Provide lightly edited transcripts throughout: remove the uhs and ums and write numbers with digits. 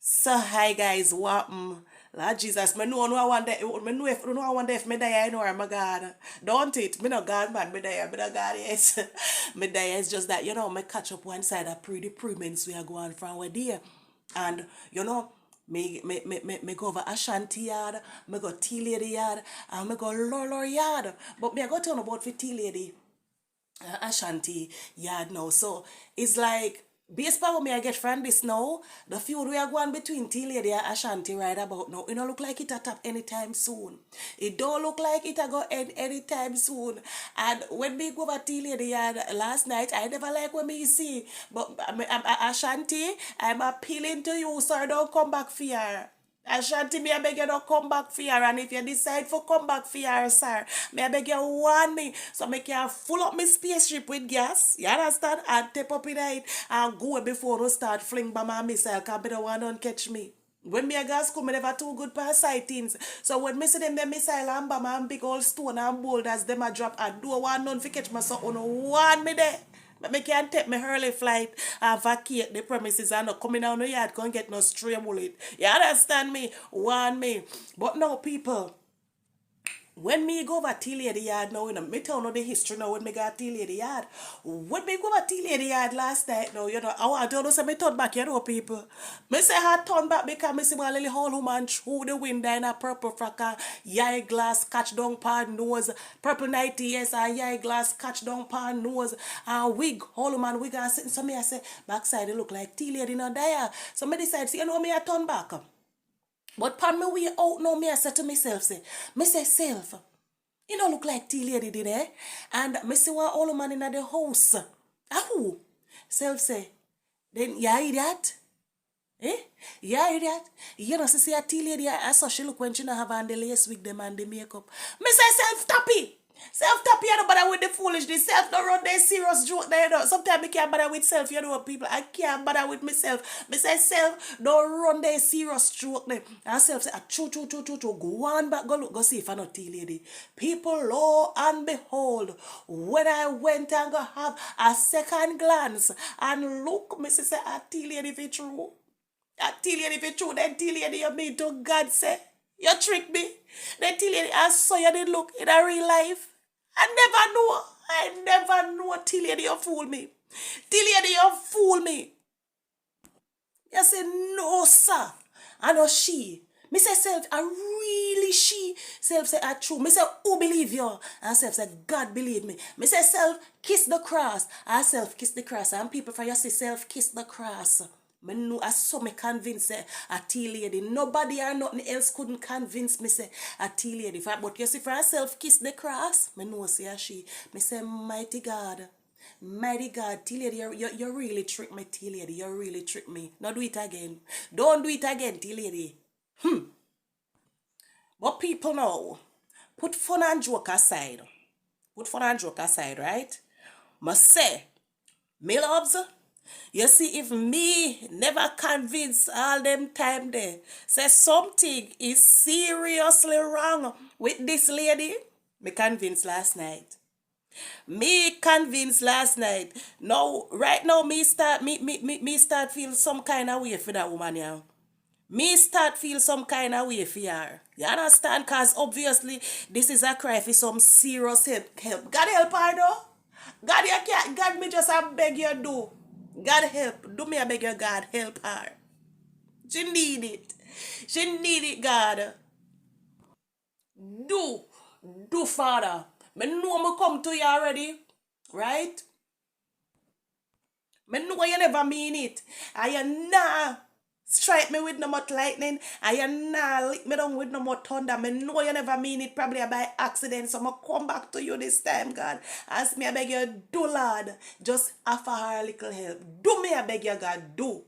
So hi guys, what Lord Jesus, me know one day, me know one day if me die, I know I'm a God. Don't it? Me no God man, me die, me no God, yes. Me die is just that, me catch up one side of pretty premiums we are going from where there. And me go over Ashanti yard, me go T.Lady yard, and me go Lolo yard. But me I go turn about for T.Lady. Ashanti yard now. So it's like based on what me I get from this now, the feud we are going between T.Lady and Ashanti right about now, it don't look like it a tap anytime soon. It don't look like it a go end anytime soon. And when me go over T.Lady yard last night, I never like what me see. But Ashanti, I'm appealing to you, sir, don't come back fear. Ashanti, me I beg you don't come back for her. And if you decide for come back for her, sir, me I beg you warn me. So make you full up my spaceship with gas. You understand? And tap up in it and go before we start fling by my missile. Cause be the one don't catch me. When me a gas come, me never too good for sightings. So when me see them the missile and bomb and big old stone and boulders, them a drop and do one none fi catch me so on one me there. But me can take my early flight and vacate the premises and not coming down the yard, can't get no stray bullet. You understand me? Warn me. But now people, when me go over T.Lady yard now, me tell you the history now when me got T.Lady yard. When me go over T.Lady yard last night now, I want to say me turn back, people. Me say I turn back because me see one little old woman through the window in a purple frock and eye glass catch down pan nose, purple 90 yes, and eye glass catch down pan nose, and wig, old woman wig and sitting. So me I say, backside it look like T.Lady not there. So me decide, see, me I turn back. But pan me way out now, me I say to myself, me say, self, you don't look like T.Lady did, eh? And me see one old man in the house. Ah, who? Self say, then you hear that? Eh? You hear that? You know, see a T.Lady, I saw she look when she not have on the lace wig them and the makeup. Me say, self, stop it! Self-tap, you don't bother with the foolishness. Self don't run their serious joke there, Sometimes I can't bother with self, people. I can't bother with myself. Me say self, don't run their serious joke there. And self say, choo. Go on back, go look, go see if I not T.Lady. People, lo and behold, when I went and go have a second glance and look, me say, T.Lady if it true. T.Lady if it true, then T.Lady you mean to God say. You trick me. Then T.Lady, I saw you did look in a real life. I never know T.Lady you fool me. T.Lady you fool me. You say, no, sir. I know she. Me say, self, I really she. Self say, I true. Me say, who believe you? And self say, God believe me. Me say, self, kiss the cross. I self, kiss the cross. And people for you say, self, kiss the cross. Me know I saw me convince a T.Lady. Nobody or nothing else couldn't convince me say a T.Lady. But you see for herself kiss the cross. Me know say she. Me say mighty God. Mighty God, T.Lady, you really trick me, T.Lady. You really trick me. Now do it again. Don't do it again, T.Lady. But people know, put fun and joke aside. Put fun and joke aside, right? Must say, me loves, you see, if me never convince all them time there, say something is seriously wrong with this lady, me convinced last night. Me convinced last night. Now, right now, me start feel some kind of way for that woman, yeah. Me start feel some kind of way for her. You understand? Cause obviously this is a cry for some serious help. God help her though. God, you can't. God, me just a beg you do. God help. Do me a beg you, God help her. She need it. She need it, God. Do. Do, Father. Me know me come to you already. Right? Me know you never mean it. I you nah strike me with no more lightning. I you nah lick me down with no more thunder. Me know you never mean it probably by accident. So I come back to you this time, God. Ask me I beg you, do Lord. Just offer her a little help. Do me I beg you, God, do.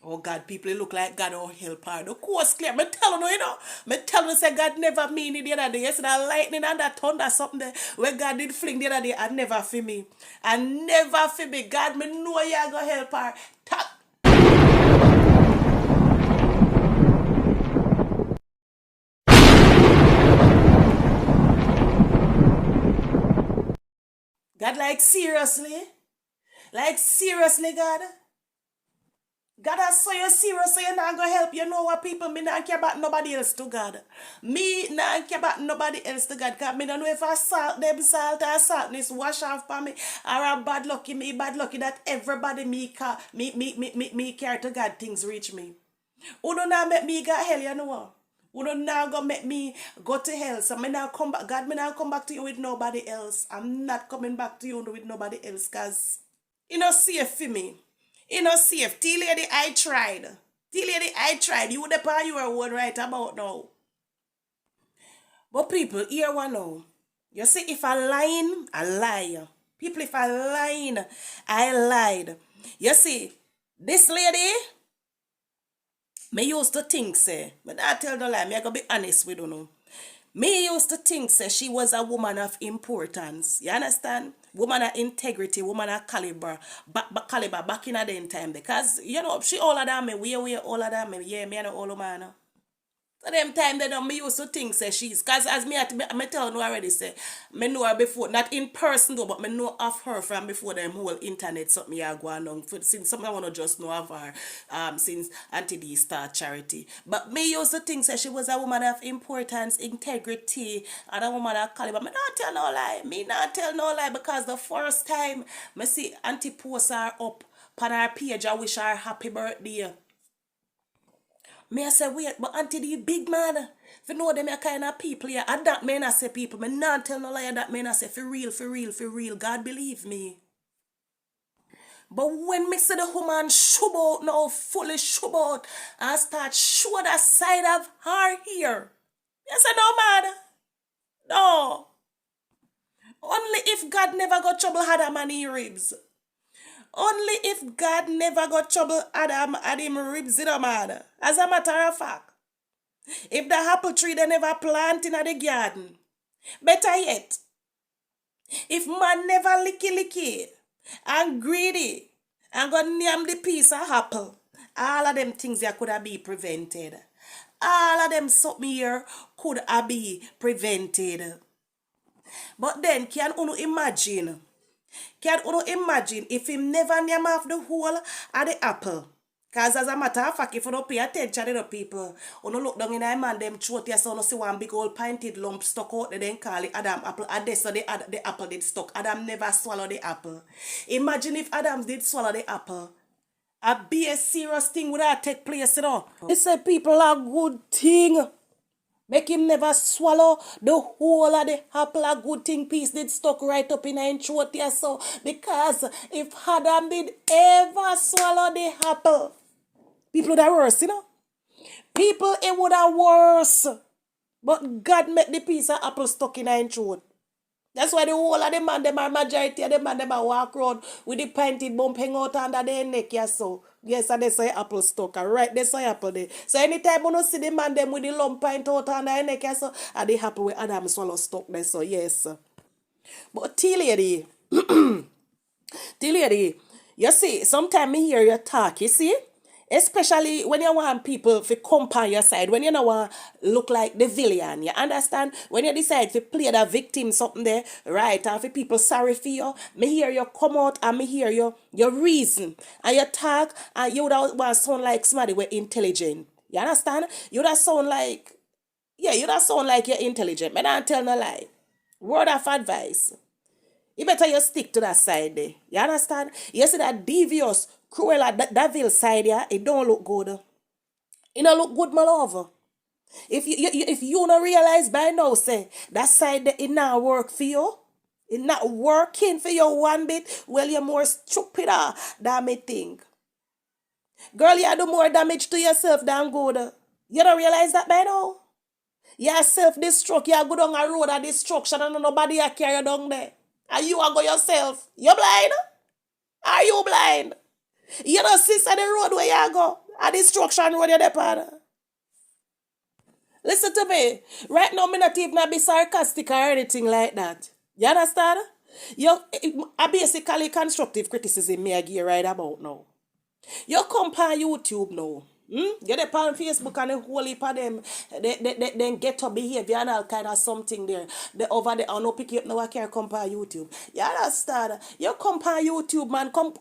Oh God, people look like God don't help her. The coast clear. Me tell you, Me tell you, say God never mean it the other day. Yesterday, that lightning and that thunder, something there. Where God did fling the other day, I never for me. I never for me. God, me know you are going to help her. God, like seriously? Like seriously, God? God has so you serious, so you're not gonna help. You know what, people? Me not care about nobody else to God. Me not care about nobody else to God. Cause me don't know if I salt them salt or saltness wash off for me or a bad lucky that everybody me care to God things reach me. Who don't now make me go hell, you know what? Who don't now go make me go to hell. So me now come back. God, me now come back to you with nobody else. I'm not coming back to you with nobody else, cause you know safe for me. You know safe. T.Lady, I tried. T.Lady, I tried. You the part you are one right about now. But people, here one now. You see, if I lying, I lie. People, if I lying, I lied. You see, this lady, me used to think, say, but I tell the lie, me I gotta be honest with you know. Me used to think, say, she was a woman of importance. You understand? Woman of integrity, woman of caliber, caliber back in a day time. Because, you know, she older than me, way older than me. Yeah, me and older man. So them time they don't me used to think say she's cause as me tell you already say me know her before not in person though but me know of her from before them whole internet something me are going on for since something I wanna just know of her since Auntie D start charity. But me used to think say she was a woman of importance, integrity and a woman of caliber. Me not tell no lie. Me not tell no lie because the first time me see Auntie post her up on her page I wish her happy birthday. Me I say wait, but auntie the big man. If you know them a kind of people here, and that man I say people, me not tell no lie that man I say for real, for real, for real. God believe me. But when me see the woman shove out now, fully shove out, and start show that side of her here. I say no man. No. Only if God never got trouble Adam and his ribs. Only if God never got trouble Adam and him ribs in a man. As a matter of fact. If the apple tree they never plant in the garden. Better yet, if man never licky and greedy and got name the piece of apple, all of them things that could have be prevented. All of them something here could have be prevented. But then can you imagine if him never name off the whole of the apple? Cause as a matter of fact, if you don't pay attention to the people, you don't look down in a man them throat, yes, you don't see one big old pinted lump stuck out there, then call it Adam apple. And this so the apple did stuck. Adam never swallow the apple. Imagine if Adam did swallow the apple. A be a serious thing would have take place, you know. They say people are good thing. Make him never swallow the whole of the apple. A good thing piece did stuck right up in his throat, yes, so. Because if Adam did ever swallow the apple, people would have worse, you know. People, it would have worse. But God made the piece of apple stuck in his throat. That's why the whole of the man, them are majority of the man, them are walk around with the painted bump hang out under their neck, yes, so. Yes, and they say apple stuck, right? They say apple there. So anytime you see the man, them with the lump paint out under their neck, yes, so, and they happy with Adam swallow stuck there, so yes. But T.Lady, you see, sometimes me hear you talk, you see? Especially when you want people to come on your side, when you don't want look like the villain, you understand? When you decide to play the victim something there, right, and for people sorry for you, me hear you come out and me hear your reason. And you talk, and you would want to sound like somebody were intelligent. You understand? You would sound like, yeah, you would sound like you're intelligent. But don't tell no lie. Word of advice. You better you stick to that side there. You understand? You see that devious, cruel, that devil side, yeah, it don't look good. It don't look good, my love. If you don't realize by now, say, that side there, it not work for you. It not working for you one bit. Well, you're more stupider than me think. Girl, you do more damage to yourself than good. You don't realize that by now? You self-destruct. You go down a road of destruction and nobody will carry you down there. And you are go yourself. You blind? Are you blind? You don't see the road where you go. A destruction road you're there. Listen to me. Right now, me not even be sarcastic or anything like that. You understand? You a basically constructive criticism me I give you right about now. You come on YouTube now. You dey on Facebook and the whole heap of them they get up behavior and all kind of something there. They over there I no pick you up now I can't come on YouTube. You understand? You come on YouTube man, come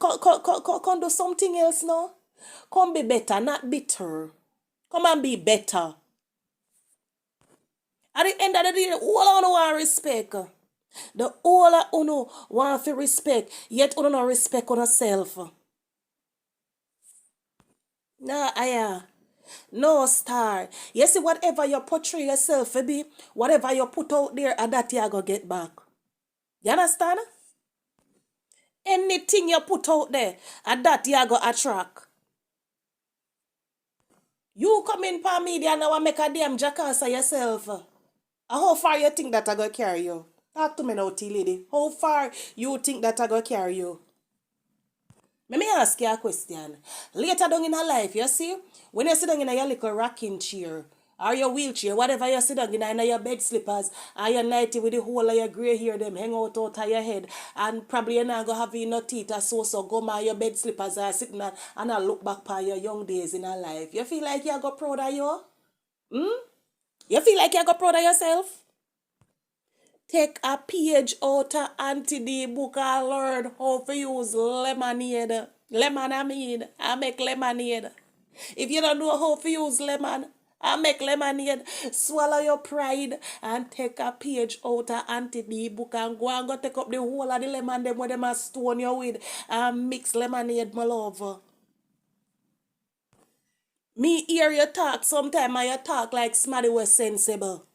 do something else now. Come be better, not bitter. Come and be better. At the end of the day, all of want respect. The whole of uno want to respect, yet uno no respect on yourself. Nah, aya. No star. You see, whatever you portray yourself to be, whatever you put out there, and that you go get back. You understand? Anything you put out there, and that you go attract. You come in for media now and make a damn jackass of yourself. How far you think that I go carry you? Talk to me now, T.Lady. How far you think that I go carry you? Let me ask you a question. Later down in a life, you see, when you sit down in your little rocking chair, or your wheelchair, whatever you sit down in your bed slippers, or your nightie with the whole of your grey hair, them hang out of your head, and probably you're not going to have no teeth or so go my your bed slippers are sitting and I look back for your young days in a life. You feel like you got proud of you? Hmm? You feel like you got proud of yourself? Take a page out of Auntie the book and learn how to use lemonade. Lemon I mean. I make lemonade. If you don't know how to use lemon, I make lemonade. Swallow your pride and take a page out of Auntie the book and go take up the whole of the lemon them where them a stone you with and mix lemonade, my love. Me hear you talk sometime and you talk like somebody was sensible.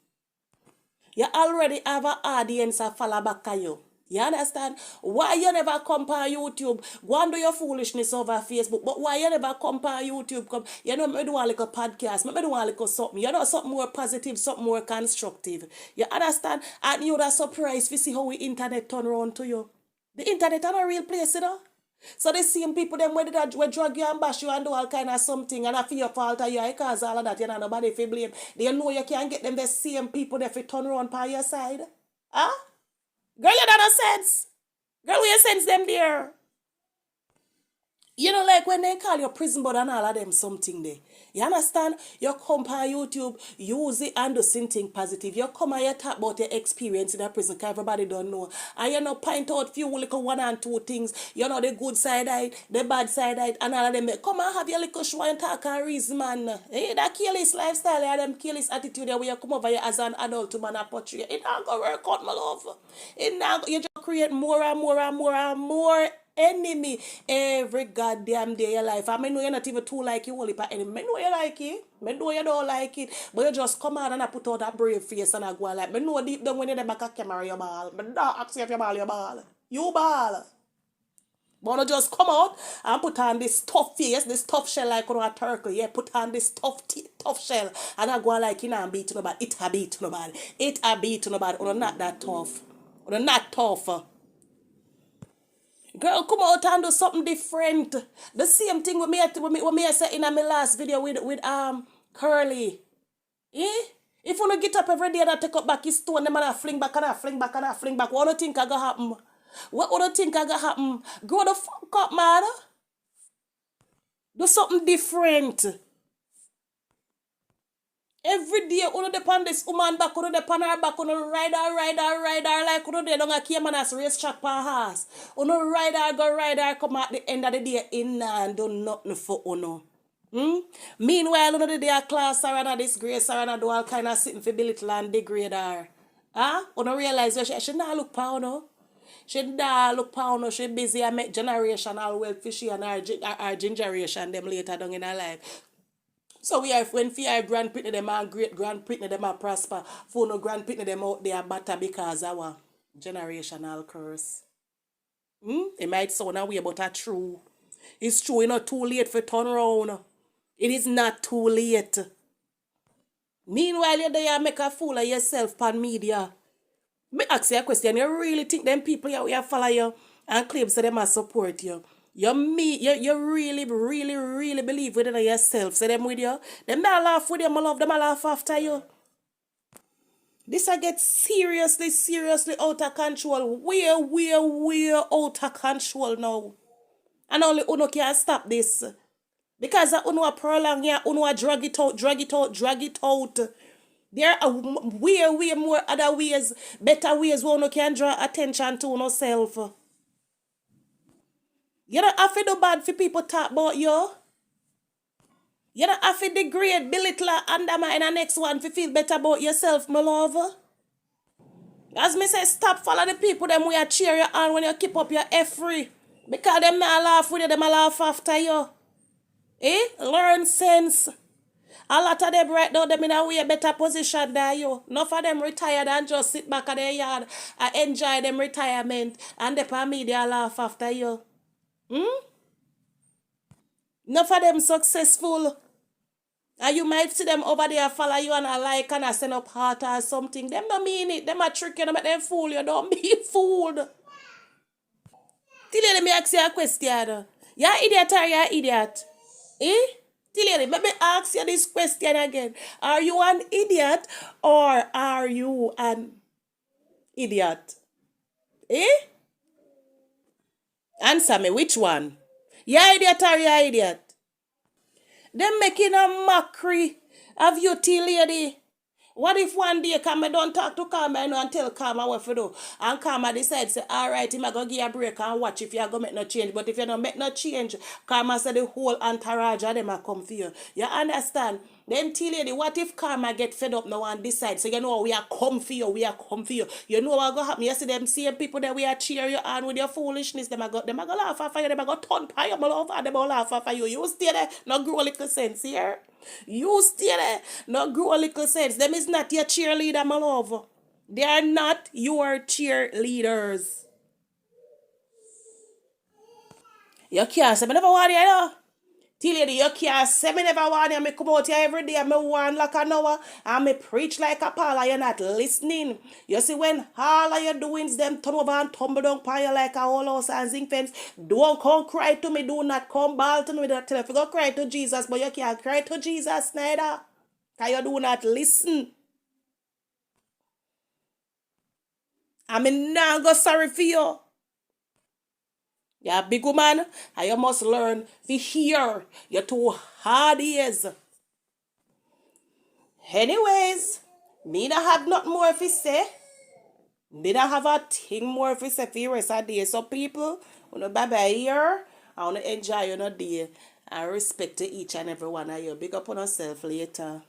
You already have an audience a follow back at you. You understand? Why you never come on YouTube? Go and do your foolishness over Facebook. But why you never come on YouTube? Come, you know, me do a little podcast. Me do a little something. You know, something more positive, something more constructive. You understand? And you're surprised to see how the internet turn around to you. The internet is a real place, you know? So the same people them when they drug you and bash you and do all kind of something and I feel your fault of you, I cause all of that, you know, nobody if you blame. They know you can't get them the same people that if turn around by your side. Huh? Girl, you don't have sense. Girl, we sense them there. You know, like when they call your prison board and all of them something there. You understand? You come on YouTube, use it and do something positive. You come and you talk about your experience in a prison because everybody don't know. And you know, point out few little one and two things. You know, the good side of it, the bad side of it, and all of them. Come and have your little show and talk and reason, man. Hey, that careless lifestyle and them careless attitude where you come over here as an adult to man a portray. It not gonna work out, my love. It not, you just create more and more and more and more enemy every goddamn day of your life. I mean, know you're not even too like you only for enemy. I know you like it. I know you don't like it. But you just come out and I put out that brave face and I go like, I know deep down when you're the back of camera, you ball. But don't ask you if you ball, you ball. You ball. But you just come out and put on this tough face, this tough shell like on a turkey. Yeah, put on this tough shell. And I go like, you know, and beat nobody. It a beat nobody. It a beat nobody. You're not that tough. You're not tough. Girl, come out and do something different. The same thing with me I said in my last video with Curly. Eh? If you don't get up every day and take up back his stone, them and I fling back and I fling back and I fling back, what do you think I gonna happen? What do you think I gonna happen? Grow the fuck up, man. Do something different. Every day, uno depend this woman back, uno depend her back, uno ride her like uno they don't came on as race track per horse. Uno ride her, come at the end of the day in and do nothing for uno. Meanwhile, uno the day a class her and a disgrace her and a do all kind of sitting for belittle and degrade her. Huh? Uno realize she not look pa uno. She not look pa uno, she busy and make generation all well fishy and our generation them later down in her life. So we are when for our grandpitney them and great grandpitney them are prosper, for no grandpitney them out there better because our generational curse. It might sound a way but a true. It's true, it's not too late for turn around. It is not too late. Meanwhile, you're there make a fool of yourself on media. Me ask you a question. You really think them people you follow you and claim so them must support you? You really, really, really believe within yourself. So them with you. Them not laugh with you, my love. Them a laugh after you. This I get seriously out of control. We're out of control now. And only Uno can stop this. Because Uno a prolong here, Uno a drag it out. There are way more other ways, better ways where Uno can draw attention to Uno self. You don't have to do bad for people talk about you. You don't have to degrade, belittle, undermine the next one to feel better about yourself, my love. As me say, stop follow the people them we are cheer you on when you keep up your F free. Because them not laugh with you, them a laugh after you. Eh? Learn sense. A lot of them right now, them in a way better position than you. Enough of them retired and just sit back at their yard and enjoy them retirement. And the media laugh after you. Enough of them successful. And you might see them over there follow you and a like and a send up heart or something. Them don't mean it. Them a trick you, them make them fool you. Don't be fooled. T.Lady, me ask you a question. You idiot or you idiot? Eh? T.Lady, let me ask you this question again. Are you an idiot or are you an idiot? Eh? Answer me, which one? You idiot or you idiot? Them making a mockery of you, T.Lady. What if one day Karma don't talk to Karma and tell Karma what to do? And Karma decides, say, all right, him I go give you a break and watch if you are going to make no change. But if you don't make no change, Karma said the whole entourage of them are come for you. You understand? Then T.Lady, what if Karma get fed up now and decide? So you know we are come for you, we are come for you. You know what going to happen? You see them same people that we are cheer you on with your foolishness. Them are go laugh after you, them are go turn pie your love and them will laugh after you. You stay there, no grow a little sense here. You stay there, no grow a little sense. Them is not your cheerleader, my love. They are not your cheerleaders. You can't say, I never want you, know. T.Lady, you can't say me never want you. Me come out here every day. Me want like an hour. And me preach like a Paula. You're not listening. You see, when all of your doings, them turn over and tumble down upon you like a whole house and zinc fence. Don't come cry to me. Do not come bawl to me. Tell you, go cry to Jesus. But you can't cry to Jesus neither. Because you do not listen. I mean, now go sorry for you. You're a big woman, and you must learn to hear. You're too hard ears. Anyways, me not have nothing more to say. Me not have a thing more to say for the rest of the day. So people, wanna bye bye here. I wanna enjoy your day and respect to each and every one of you. Big up on yourself later.